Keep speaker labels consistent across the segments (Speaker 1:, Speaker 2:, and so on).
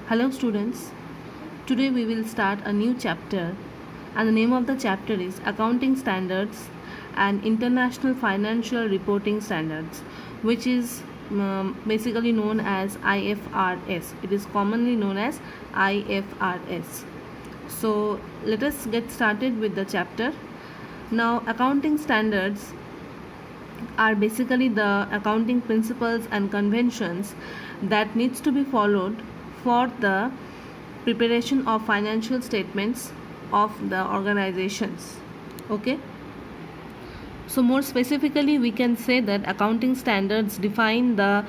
Speaker 1: Hello students, today we will start a new chapter and the name of the chapter is Accounting Standards and International Financial Reporting Standards, which is basically known as IFRS. It is commonly known as IFRS. So let us get started with the chapter. Now, accounting standards are basically the accounting principles and conventions that needs to be followed for the preparation of financial statements of the organizations. Okay, so more specifically we can say that accounting standards define the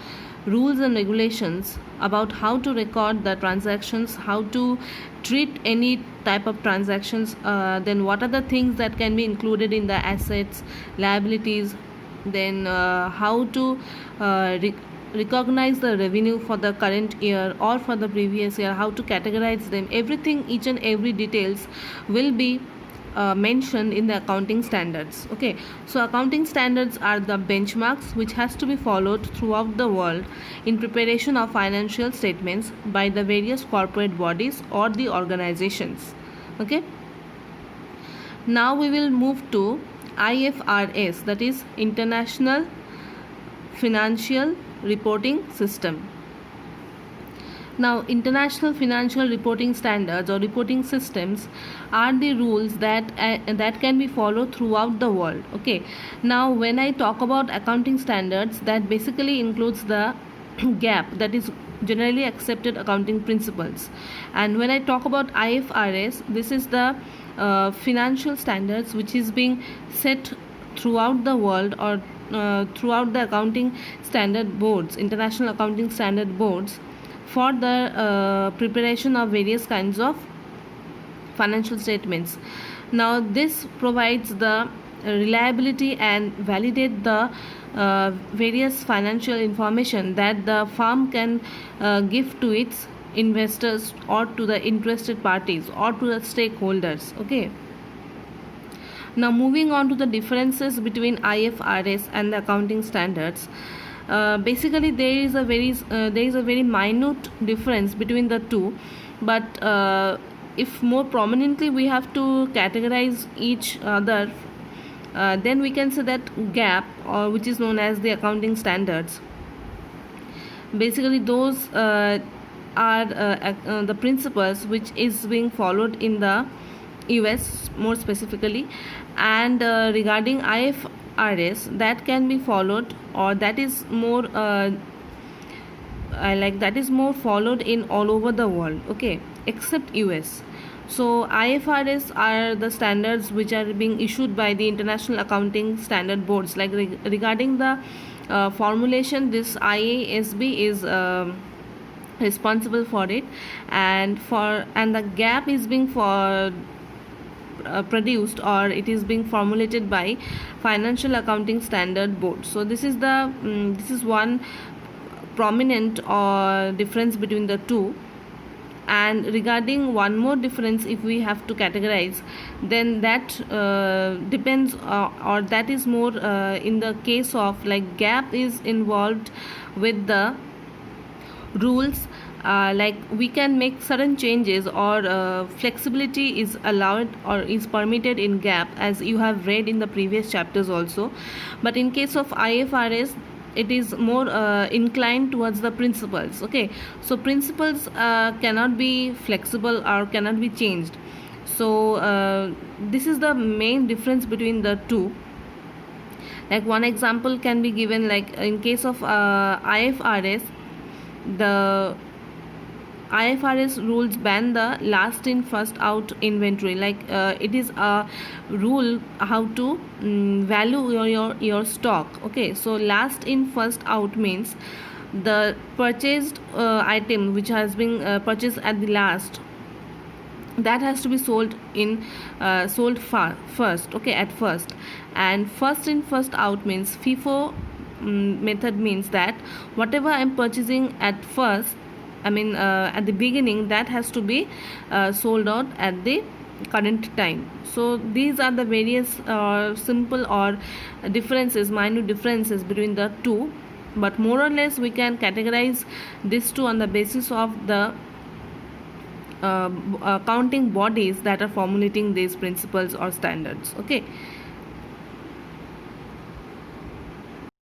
Speaker 1: rules and regulations about how to record the transactions, how to treat any type of transactions, then what are the things that can be included in the assets, liabilities, then how to recognize the revenue for the current year or for the previous year, how to categorize them. Everything, each and every details will be mentioned in the accounting standards. Okay, so accounting standards are the benchmarks which has to be followed throughout the world in preparation of financial statements by the various corporate bodies or the organizations. Okay, now we will move to IFRS, that is International Financial Reporting System. Now, international financial reporting standards or reporting systems are the rules that can be followed throughout the world. Okay, now when I talk about accounting standards, that basically includes the GAAP, that is generally accepted accounting principles. And when I talk about IFRS, this is the financial standards which is being set throughout the world or throughout the accounting standard boards, international accounting standard boards, for the preparation of various kinds of financial statements. Now this provides the reliability and validate the various financial information that the firm can give to its investors or to the interested parties or to the stakeholders. Okay, now moving on to the differences between IFRS and the accounting standards. Basically there is a very minute difference between the two, but if more prominently we have to categorize each other, then we can say that GAAP, or which is known as the accounting standards, basically those are the principles which is being followed in the US more specifically, and regarding IFRS, that can be followed, or that is more that is more followed in all over the world. Okay, except US. So IFRS are the standards which are being issued by the international accounting standard boards. Like regarding the formulation, this IASB is responsible for it, and the GAAP is being produced, or it is being formulated by Financial Accounting Standard Board. So this is one prominent difference between the two. And regarding one more difference, if we have to categorize, then that depends, or that is more in the case of like GAAP is involved with the rules, like we can make certain changes, or flexibility is allowed or is permitted in GAAP, as you have read in the previous chapters also. But in case of IFRS, it is more inclined towards the principles. Okay, so principles cannot be flexible or cannot be changed. So this is the main difference between the two. Like one example can be given, like in case of IFRS, the IFRS rules ban the last in first out inventory. Like it is a rule how to value your stock. Okay, so last in first out means the purchased item which has been purchased at the last, that has to be sold first. Okay, at first. And first in first out means FIFO method means that whatever I am purchasing at first, at the beginning, that has to be sold out at the current time. So these are the various simple or minute differences between the two. but more or less we can categorize these two on the basis of the accounting bodies that are formulating these principles or standards. Okay,